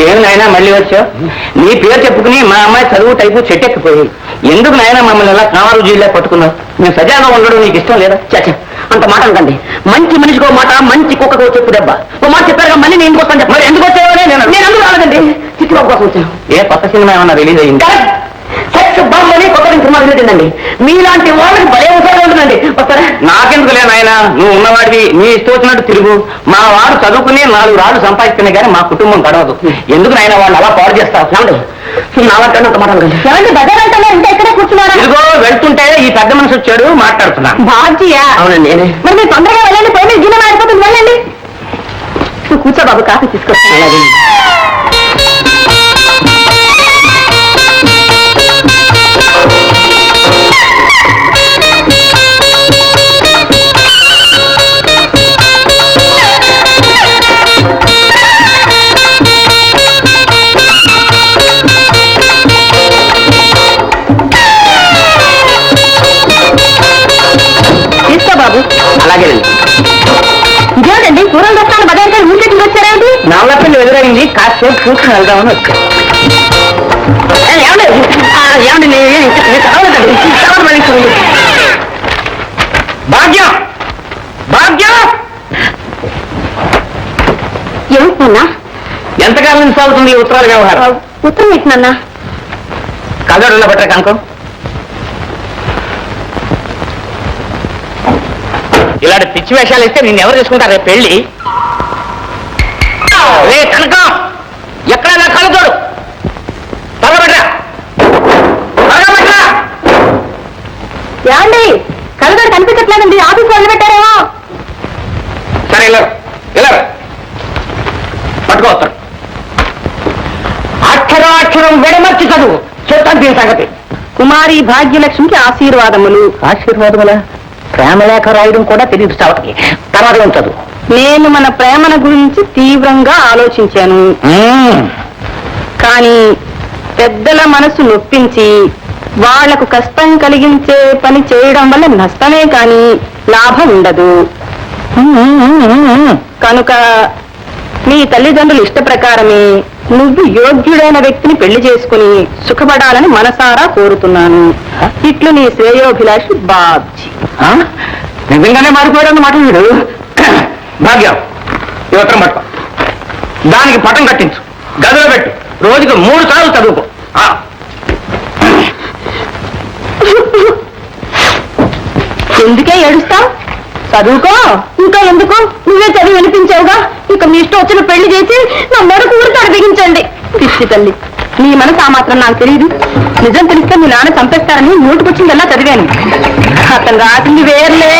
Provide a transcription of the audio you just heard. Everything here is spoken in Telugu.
ఏం నాయనా మళ్ళీ వచ్చావు? నీ పేరు చెప్పుకుని మా అమ్మాయి చదువు టైపు చెట్టెక్కిపోయి ఎందుకు నాయనా మమ్మల్ని ఎలా కామారు జీల్లో పట్టుకున్నావు? మేము సజాగా ఉండడం నీకు ఇష్టం లేదా? చచ్చ అంత మాట అనకండి. మంచి మనిషికో మాట, మంచి కుక్కకో చెప్పు దెబ్బ. ఓ మాట చెప్పారుగా మళ్ళీ నేను వస్తాను చెప్ప. మరి ఎందుకు వచ్చావని నేను ఎందుకు రాలేదండి. చిట్టుబాబు కోసం వచ్చాను. ఏ కొత్త సినిమా ఏమన్నా రిలీజ్ అయ్యింది? సెక్స్ బాంబ్ అని కొత్త సినిమా రిలీజ్ అయిందండి. మీలాంటి వాళ్ళకి భలే ఉపయోగం ఉంటుందండి. వస్తారా? నాకెందుకులే నాయన, నువ్వు ఉన్నవాడివి నీ ఇష్టం వచ్చినట్టు తిరుగు. మా వాడు చదువుకుని 4 రాళ్ళు సంపాదిస్తున్నా కానీ మా కుటుంబం గడవదు. ఎందుకు నాయన వాళ్ళు అలా పాడు చేస్తావు? నాకంటే అంత మాట బజారంటే ఇంకా ఎక్కడే కూర్చున్నారా? ఇదిగో వెళ్తుంటే ఈ పెద్ద మనిషి వచ్చాడు, మాట్లాడుతున్నా. బాధ్యా? అవునండి. మరి మీరు తొందరగా వెళ్ళండి, పోయి మీరు గిన్నె మారిపోతుంది. వెళ్ళండి. నువ్వు కూర్చో బాబు, కాఫీ తీసుకొస్తాను. అలాగేనండి. ఇదేంటండి కూరలు తెస్తాను బజార్కి ఊరికి వచ్చారేంటి? నవలపిల్లి ఎదురైంది, కాసేపు కూర్చొని వెళ్దామని వచ్చాను. భాగ్యం, భాగ్యం! ఏమిటన్నా? ఎంతకాలం నుంచి సాగుతుంది ఈ ఉత్తరాల వ్యవహారం? ఉత్తరం ఏంటన్నా? కదడున్న పట్ట కనుకో. ఇలాంటి పిచ్చి వేషాలు ఇస్తే నిన్ను ఎవరు చేసుకుంటారు? రేపు పెళ్లి రే కనుక ఎక్కడ నా కళ్ళు చూడు. తగబెట్టరా ఏమండి? కళ్ళజోడు కనిపించట్లేదండి, ఆఫీస్ వాళ్ళు పెట్టారేమో. సరే ఇలా పట్టుకోవస్తాడు. అక్షరం వెడమర్చి చదువు. చెప్తాను దీని సంగతి. కుమారి భాగ్యలక్ష్మికి ఆశీర్వాదములు. ఆశీర్వాదములా? ప్రేమలేఖ రాయడం కూడా తెలియదు చావకి. తర్వాత ఉంచదు. నేను మన ప్రేమల గురించి తీవ్రంగా ఆలోచించాను, కానీ పెద్దల మనసు నొప్పించి వాళ్లకు కష్టం కలిగించే పని చేయడం వల్ల నష్టమే కానీ లాభం ఉండదు. కనుక నీ తల్లిదండ్రుల ఇష్ట ప్రకారమే నువ్వు యోగ్యుడైన వ్యక్తిని పెళ్లి చేసుకుని సుఖపడాలని మనసారా కోరుతున్నాను. ఇట్లు నీ శ్రేయోభిలాషి బాబ్జీ. నిజంగానే మారిపోయాడన్న మాట వీడు. భాగ్యం, ఈ ఉత్తరం పట్టుకో. దానికి పటం కట్టించు, గదిలో పెట్టు. రోజుకు 3 సార్లు చదువుకో. ఎందుకే ఏడుస్తావు? చదువుకో. ఇంకా ఎందుకు? నువ్వే చదివి వినిపించావుగా. ఇక మీ ఇష్టం వచ్చిన పెళ్లి చేసి నా మెడకు ఊరితాడు బిగించండి. పిచ్చి తల్లి, నీ మనసు ఆ మాత్రం నాకు తెలియదు. నిజం తెలిస్తే మీ నాన్న చంపేస్తారని నోటుకొచ్చిందల్లా చదివాను. అతను రాసింది వేర్లే.